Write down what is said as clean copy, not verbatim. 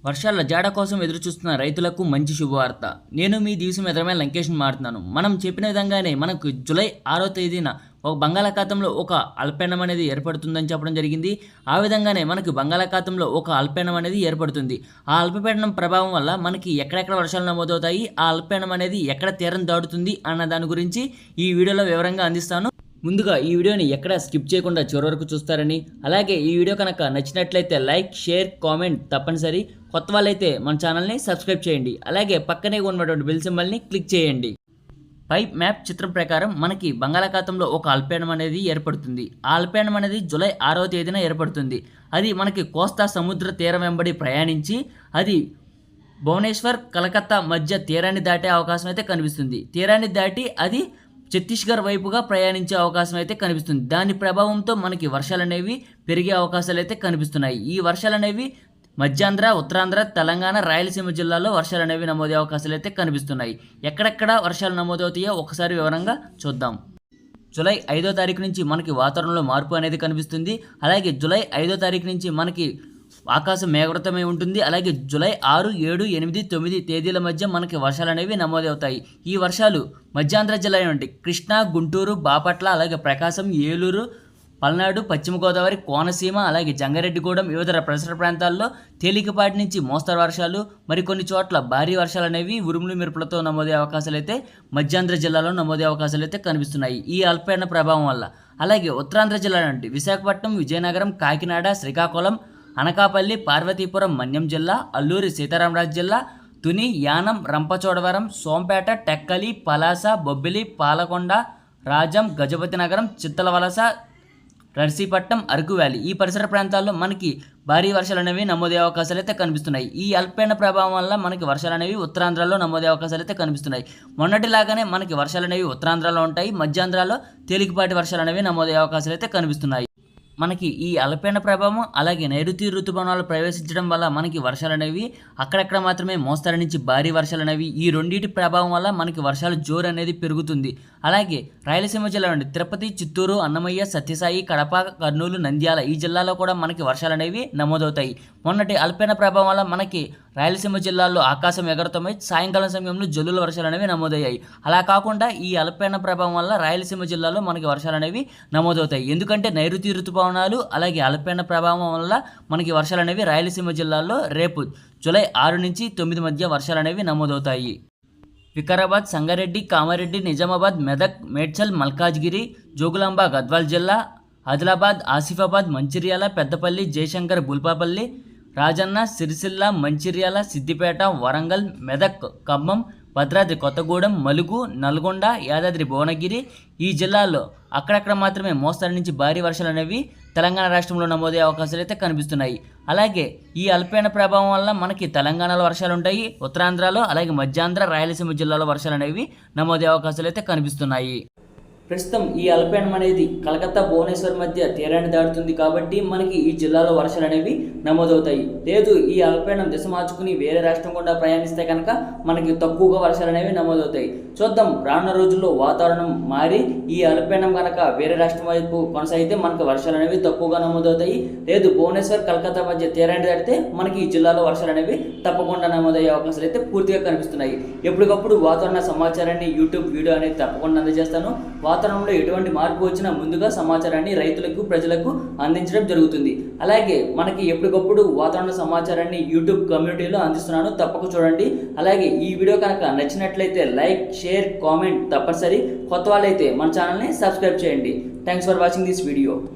వర్షాల జాడ కోసం ఎదురుచూస్తున్న రైతులకు మంచి శుభవార్త. నేను మీ దివిసం ఎదురమైన లంకేష్ని మారుతున్నాను. మనం చెప్పిన విధంగానే మనకు జూలై 6వ తేదీన ఒక బంగాళాఖాతంలో ఒక అల్పపీడనం అనేది ఏర్పడుతుందని చెప్పడం జరిగింది. ఆ విధంగానే మనకు బంగాళాఖాతంలో ఒక అల్పపీడనం అనేది ఏర్పడుతుంది. ఆ అల్పపీడనం ప్రభావం వల్ల మనకి ఎక్కడెక్కడ వర్షాలు నమోదవుతాయి, ఆ అల్పపీడనం అనేది ఎక్కడ తీరం దాటుతుంది అన్న దాని గురించి ఈ వీడియోలో వివరంగా అందిస్తాను. ముందుగా ఈ వీడియోని ఎక్కడ స్కిప్ చేయకుండా చివరి వరకు చూస్తారని, అలాగే ఈ వీడియో కనుక నచ్చినట్లయితే లైక్, షేర్, కామెంట్ తప్పనిసరి. కొత్త వాళ్ళైతే మన ఛానల్ని సబ్స్క్రైబ్ చేయండి. అలాగే పక్కనే ఉన్నటువంటి బెల్ సింబల్ని క్లిక్ చేయండి. పై మ్యాప్ చిత్రం ప్రకారం మనకి బంగాళాఖాతంలో ఒక అల్పపీడనం అనేది ఏర్పడుతుంది. ఆ అల్పపీడనం అనేది జూలై 6వ తేదీన ఏర్పడుతుంది. అది మనకి కోస్తా సముద్ర తీరం వెంబడి ప్రయాణించి అది భువనేశ్వర్, కలకత్తా మధ్య తీరాన్ని దాటే అవకాశం అయితే కనిపిస్తుంది. తీరాన్ని దాటి అది ఛత్తీస్గఢ్ వైపుగా ప్రయాణించే అవకాశం అయితే కనిపిస్తుంది. దాని ప్రభావంతో మనకి వర్షాలు అనేవి పెరిగే అవకాశాలు అయితే కనిపిస్తున్నాయి. ఈ వర్షాలు అనేవి మధ్యాంధ్ర, ఉత్తరాంధ్ర, తెలంగాణ, రాయలసీమ జిల్లాలో వర్షాలు అనేవి నమోదే అవకాశాలు అయితే కనిపిస్తున్నాయి. ఎక్కడెక్కడ వర్షాలు నమోదవుతాయో ఒకసారి వివరంగా చూద్దాం. జూలై 5వ తారీఖు నుంచి మనకి వాతావరణంలో మార్పు అనేది కనిపిస్తుంది. అలాగే జూలై 5వ తారీఖు నుంచి మనకి ఆకాశం మేఘవృతమై ఉంటుంది. అలాగే జూలై 6, 7, 8, 9 తేదీల మధ్య మనకి వర్షాలు అనేవి నమోదవుతాయి. ఈ వర్షాలు మధ్యాంధ్ర జిల్లా నుండి కృష్ణా, గుంటూరు, బాపట్ల, అలాగే ప్రకాశం, ఏలూరు, పల్నాడు, పశ్చిమ గోదావరి, కోనసీమ, అలాగే జంగారెడ్డిగూడెం, వివిధ పరిసర ప్రాంతాల్లో తేలికపాటి నుంచి మోస్తరు వర్షాలు, మరికొన్ని చోట్ల భారీ వర్షాలు అనేవి ఉరుములు మెరుపులతో నమోదే అవకాశాలు అయితే మధ్యాంధ్ర జిల్లాలో నమోదే అవకాశాలు అయితే కనిపిస్తున్నాయి ఈ అల్పపీడన ప్రభావం వల్ల. అలాగే ఉత్తరాంధ్ర జిల్లా నుండి విశాఖపట్నం, విజయనగరం, కాకినాడ, శ్రీకాకుళం, అనకాపల్లి, పార్వతీపురం, మన్యం జిల్లా, అల్లూరి సీతారామరాజు జిల్లా, తుని, యానం, రంపచోడవరం, సోంపేట, టెక్కలి, పలాస, బొబ్బిలి, పాలకొండ, రాజం, గజపతి నగరం, చిత్తలవలస, నర్సీపట్నం, అరకు వ్యాలీ ఈ పరిసర ప్రాంతాల్లో మనకి భారీ వర్షాలు అనేవి నమోదే అవకాశాలు అయితే కనిపిస్తున్నాయి. ఈ అల్పపీడన ప్రభావం వల్ల మనకి వర్షాలు అనేవి ఉత్తరాంధ్రలో నమోదే అవకాశాలు అయితే కనిపిస్తున్నాయి. మొన్నటిలాగానే మనకి వర్షాలు అనేవి ఉత్తరాంధ్రలో ఉంటాయి. మధ్యాంధ్రలో తేలికపాటి వర్షాలు అనేవి నమోదే అవకాశాలు అయితే కనిపిస్తున్నాయి. మనకి ఈ అల్పపీడన ప్రభావం అలాగే నైరుతి ఋతుపవనాలు ప్రవేశించడం వల్ల మనకి వర్షాలు అనేవి అక్కడక్కడ మాత్రమే మోస్తరు నుంచి భారీ వర్షాలు అనేవి ఈ రెండింటి ప్రభావం వల్ల మనకి వర్షాలు జోరు అనేది పెరుగుతుంది. అలాగే రాయలసీమ జిల్లా నుండి తిరుపతి, చిత్తూరు, అన్నమయ్య, సత్యసాయి, కడప, కర్నూలు, నంద్యాల ఈ జిల్లాలో కూడా మనకి వర్షాలు అనేవి నమోదవుతాయి. మొన్నటి అల్పపీడన ప్రభావం వల్ల మనకి రాయలసీమ జిల్లాల్లో ఆకాశం ఎగరతమై సాయంకాలం సమయంలో జల్లుల వర్షాలు అనేవి నమోదయ్యాయి. అలా కాకుండా ఈ అల్పపీడన ప్రభావం వల్ల రాయలసీమ జిల్లాలో మనకి వర్షాలు అనేవి నమోదవుతాయి. ఎందుకంటే నైరుతి ఋతుపవనాలు అలాగే అల్పపీడన ప్రభావం వల్ల మనకి వర్షాలు అనేవి రాయలసీమ జిల్లాలో రేపు జూలై 6 నుంచి 9 మధ్య వర్షాలు అనేవి నమోదవుతాయి. వికారాబాద్, సంగారెడ్డి, కామారెడ్డి, నిజామాబాద్, మెదక్, మేడ్చల్, మల్కాజ్గిరి, జోగులాంబ, గద్వాల్ జిల్లా, ఆదిలాబాద్, ఆసిఫాబాద్, మంచిర్యాల, పెద్దపల్లి, జయశంకర్, బుల్పాపల్లి, రాజన్న, సిరిసిల్ల, మంచిర్యాల, సిద్దిపేట, వరంగల్, మెదక్, ఖమ్మం, భద్రాద్రి కొత్తగూడెం, మలుగు, నల్గొండ, యాదాద్రి భువనగిరి ఈ జిల్లాల్లో అక్కడక్కడ మాత్రమే మోస్తరు నుంచి భారీ వర్షాలు అనేవి తెలంగాణ రాష్ట్రంలో నమోదే అవకాశాలు అయితే కనిపిస్తున్నాయి. అలాగే ఈ అల్పపీడన ప్రభావం వల్ల మనకి తెలంగాణలో వర్షాలు ఉంటాయి. ఉత్తరాంధ్రలో అలాగే మధ్యాంధ్ర, రాయలసీమ జిల్లాలో వర్షాలు అనేవి నమోదే అవకాశాలు అయితే కనిపిస్తున్నాయి. ప్రస్తుతం ఈ అల్పపీడనం అనేది కలకత్తా, భువనేశ్వర్ మధ్య తీరాన్ని దాటుతుంది కాబట్టి మనకి ఈ జిల్లాలో వర్షాలు అనేవి నమోదవుతాయి. లేదు ఈ అల్పపీడనం దిశ మార్చుకుని వేరే రాష్ట్రం గుండా ప్రయాణిస్తే కనుక మనకి తక్కువగా వర్షాలు అనేవి నమోదవుతాయి. చూద్దాం రానున్న రోజుల్లో వాతావరణం మారి ఈ అల్పపీడనం కనుక వేరే రాష్ట్రం వైపు కొనసాగితే మనకి వర్షాలు అనేవి తక్కువగా నమోదవుతాయి. లేదు భువనేశ్వర్, కలకత్తా మధ్య తీరాన్ని దాటితే మనకి ఈ జిల్లాలో వర్షాలు అనేవి తప్పకుండా నమోదయ్యే అవకాశాలు అయితే పూర్తిగా కనిపిస్తున్నాయి. ఎప్పటికప్పుడు వాతావరణ సమాచారాన్ని యూట్యూబ్ వీడియో అనేది తప్పకుండా అందజేస్తాను. వాతావరణంలో ఎటువంటి మార్పు వచ్చినా ముందుగా సమాచారాన్ని రైతులకు, ప్రజలకు అందించడం జరుగుతుంది. అలాగే మనకి ఎప్పటికప్పుడు వాతావరణ సమాచారాన్ని యూట్యూబ్ కమ్యూనిటీలో అందిస్తున్నాను, తప్పక చూడండి. అలాగే ఈ వీడియో కనుక నచ్చినట్లయితే లైక్, షేర్, కామెంట్ తప్పనిసరి. కొత్త వాళ్ళైతే మన ఛానల్ని సబ్స్క్రైబ్ చేయండి. Thanks for watching this video.